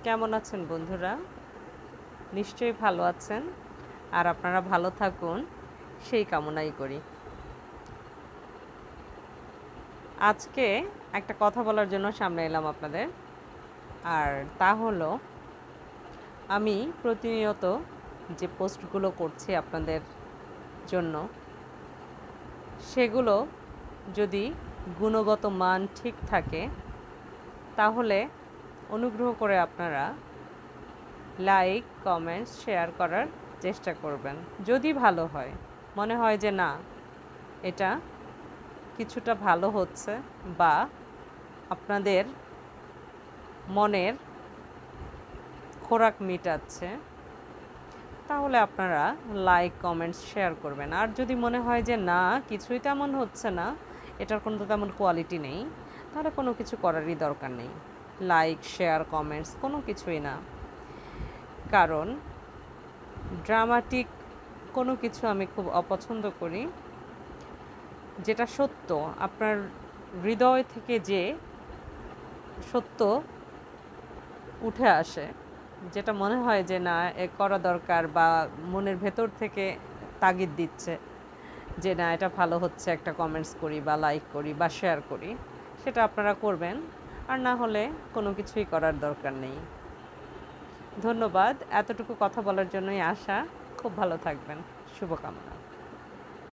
কেমন আছেন বন্ধুরা? নিশ্চয়ই ভালো আছেন। আর আপনারা ভালো থাকুন সেই কামনাই করি। আজকে একটা কথা বলার জন্য সামনে এলাম আপনাদের। আর তা হলো আমি প্রতিনিয়ত যে পোস্টগুলো করছি আপনাদের জন্য, সেগুলো যদি গুণগত মান ঠিক থাকে তাহলে অনুগ্রহ করে আপনারা লাইক, কমেন্টস, শেয়ার করার চেষ্টা করবেন। যদি ভালো হয়, মনে হয় যে না এটা কিছুটা ভালো হচ্ছে বা আপনাদের মনের খোরাক মিটাচ্ছে, তাহলে আপনারা লাইক, কমেন্টস, শেয়ার করবেন। আর যদি মনে হয় যে না কিছুই তেমন হচ্ছে না, এটার কোনো তেমন কোয়ালিটি নেই, তাহলে কোনো কিছু করারই দরকার নেই। লাইক, শেয়ার, কমেন্টস কোনো কিছুই না। কারণ ড্রামাটিক কোনো কিছু আমি খুব অপছন্দ করি। যেটা সত্য, আপনার হৃদয় থেকে যে সত্য উঠে আসে, যেটা মনে হয় যে না এ করা দরকার বা মনের ভেতর থেকে তাগিদ দিচ্ছে যে না এটা ভালো হচ্ছে, একটা কমেন্টস করি বা লাইক করি বা শেয়ার করি, সেটা আপনারা করবেন। আর না হলে কোনো কিছুই করার দরকার নেই। ধন্যবাদ। এতটুকু কথা বলার জন্যই আশা। খুব ভালো থাকবেন। শুভকামনা।